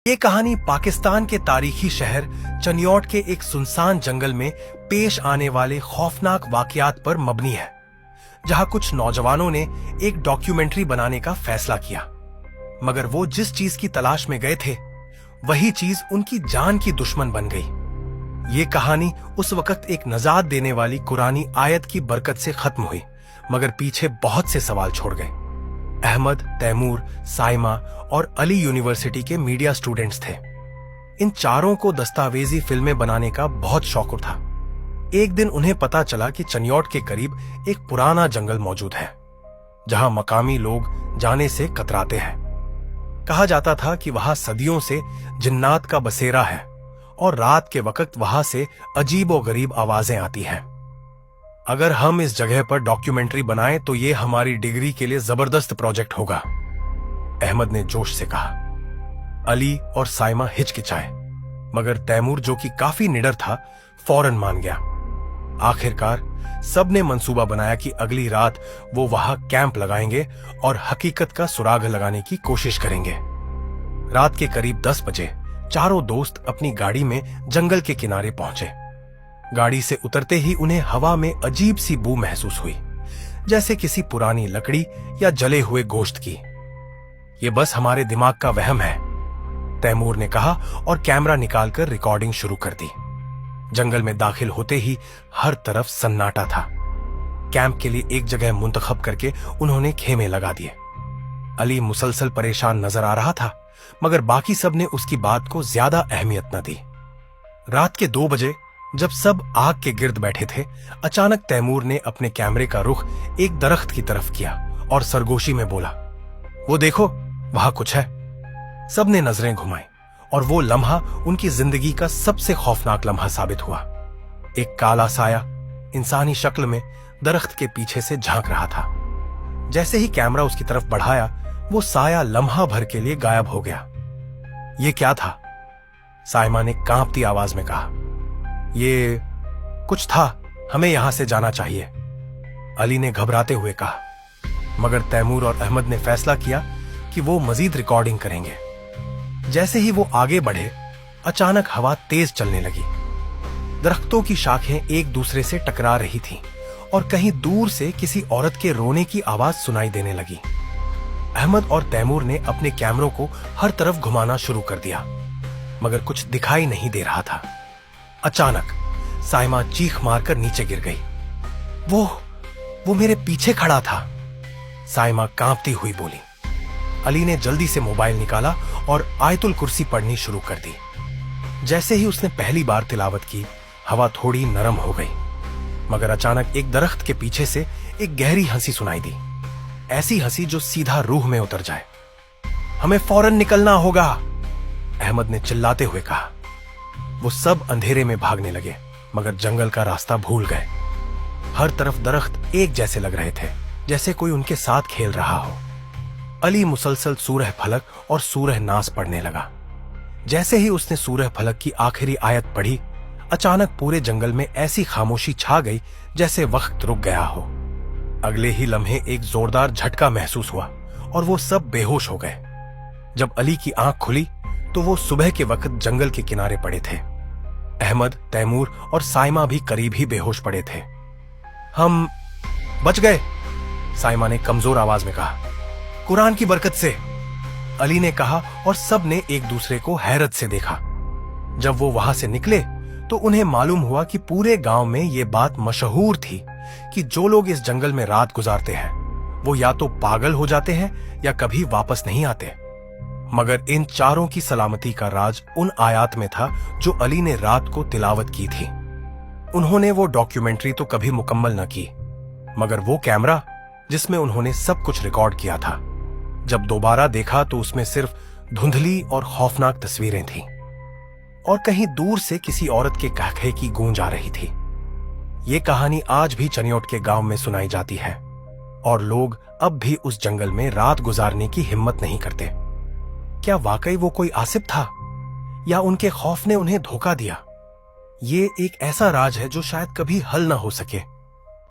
ये कहानी पाकिस्तान के तारीखी शहर चनियोट के एक सुनसान जंगल में पेश आने वाले खौफनाक वाकयात पर मबनी है, जहां कुछ नौजवानों ने एक डॉक्यूमेंट्री बनाने का फैसला किया, मगर वो जिस चीज की तलाश में गए थे वही चीज उनकी जान की दुश्मन बन गई। ये कहानी उस वक्त एक नजात देने वाली कुरानी आयत की बरकत से खत्म हुई, मगर पीछे बहुत से सवाल छोड़ गए। अहमद, तैमूर, साइमा और अली यूनिवर्सिटी के मीडिया स्टूडेंट्स थे। इन चारों को दस्तावेजी फिल्में बनाने का बहुत शौक था। एक दिन उन्हें पता चला कि चनियोट के करीब एक पुराना जंगल मौजूद है, जहां मकामी लोग जाने से कतराते हैं। कहा जाता था कि वहां सदियों से जिन्नात का बसेरा है और रात के वक्त वहां से अजीबोगरीब आवाजें आती हैं। अगर हम इस जगह पर डॉक्यूमेंट्री बनाएं तो ये हमारी डिग्री के लिए जबरदस्त प्रोजेक्ट होगा, अहमद ने जोश से कहा। अली और साइमा हिचकिचाए, मगर तैमूर, जो कि काफी निडर था, फौरन मान गया। आखिरकार सबने मंसूबा बनाया कि अगली रात वो वहां कैंप लगाएंगे और हकीकत का सुराग लगाने की कोशिश करेंगे। रात के करीब 10 बजे चारों दोस्त अपनी गाड़ी में जंगल के किनारे पहुंचे। गाड़ी से उतरते ही उन्हें हवा में अजीब सी बू महसूस हुई, जैसे किसी पुरानी लकड़ी या जले हुए गोश्त की। ये बस हमारे दिमाग का वहम है, तैमूर ने कहा और कैमरा निकालकर रिकॉर्डिंग शुरू कर दी। जंगल में दाखिल होते ही हर तरफ सन्नाटा था। कैंप के लिए एक जगह मुंतखब करके उन्होंने खेमे लगा दिए। अली मुसलसल परेशान नजर आ रहा था, मगर बाकी सब ने उसकी बात को ज्यादा अहमियत न दी। रात के 2 बजे जब सब आग के गिर्द बैठे थे, अचानक तैमूर ने अपने कैमरे का रुख एक दरख्त की तरफ किया और सरगोशी में बोला, वो देखो, वहां कुछ है। सबने नजरें घुमाई और वो लम्हा उनकी जिंदगी का सबसे खौफनाक लम्हा साबित हुआ। एक काला साया इंसानी शक्ल में दरख्त के पीछे से झांक रहा था। जैसे ही कैमरा उसकी तरफ बढ़ाया, वो साया लम्हा भर के लिए गायब हो गया। ये क्या था? साइमा ने कांपती आवाज में कहा। ये कुछ था, हमें यहां से जाना चाहिए, अली ने घबराते हुए कहा। मगर तैमूर और अहमद ने फैसला किया कि वो मजीद रिकॉर्डिंग करेंगे। जैसे ही वो आगे बढ़े, अचानक हवा तेज चलने लगी। दरख्तों की शाखें एक दूसरे से टकरा रही थीं और कहीं दूर से किसी औरत के रोने की आवाज सुनाई देने लगी। अहमद और तैमूर ने अपने कैमरों को हर तरफ घुमाना शुरू कर दिया, मगर कुछ दिखाई नहीं दे रहा था। अचानक साइमा चीख मारकर नीचे गिर गई। वो मेरे पीछे खड़ा था, साइमा कांपती हुई बोली। अली ने जल्दी से मोबाइल निकाला और आयतुल कुर्सी पढ़नी शुरू कर दी। जैसे ही उसने पहली बार तिलावत की, हवा थोड़ी नरम हो गई, मगर अचानक एक दरख्त के पीछे से एक गहरी हंसी सुनाई दी, ऐसी हंसी जो सीधा रूह में उतर जाए। हमें फौरन निकलना होगा, अहमद ने चिल्लाते हुए कहा। वो सब अंधेरे में भागने लगे, मगर जंगल का रास्ता भूल गए। हर तरफ दरख्त एक जैसे लग रहे थे, जैसे कोई उनके साथ खेल रहा हो। अली मुसलसल सूरह फलक और सूरह नास पढ़ने लगा। जैसे ही उसने सूरह फलक की आखिरी आयत पढ़ी, अचानक पूरे जंगल में ऐसी खामोशी छा गई जैसे वक्त रुक गया हो। अगले ही लम्हे एक जोरदार झटका महसूस हुआ और वो सब बेहोश हो गए। जब अली की आंख खुली तो वो सुबह के वक्त जंगल के किनारे पड़े थे। अहमद, तैमूर और साइमा भी करीब ही बेहोश पड़े थे। हम बच गए, साइमा ने कमजोर आवाज में कहा। कुरान की बरकत से, अली ने कहा और सब ने एक दूसरे को हैरत से देखा। जब वो वहां से निकले तो उन्हें मालूम हुआ कि पूरे गांव में ये बात मशहूर थी कि जो लोग इस जंगल में रात गुजारते हैं वो या तो पागल हो जाते हैं या कभी वापस नहीं आते। मगर इन चारों की सलामती का राज उन आयात में था जो अली ने रात को तिलावत की थी। उन्होंने वो डॉक्यूमेंट्री तो कभी मुकम्मल न की, मगर वो कैमरा जिसमें उन्होंने सब कुछ रिकॉर्ड किया था, जब दोबारा देखा तो उसमें सिर्फ धुंधली और खौफनाक तस्वीरें थीं और कहीं दूर से किसी औरत के कहखे की गूंज आ रही थी। ये कहानी आज भी चनियोट के गांव में सुनाई जाती है और लोग अब भी उस जंगल में रात गुजारने की हिम्मत नहीं करते। क्या वाकई वो कोई आसिफ था या उनके खौफ ने उन्हें धोखा दिया? ये एक ऐसा राज है जो शायद कभी हल ना हो सके।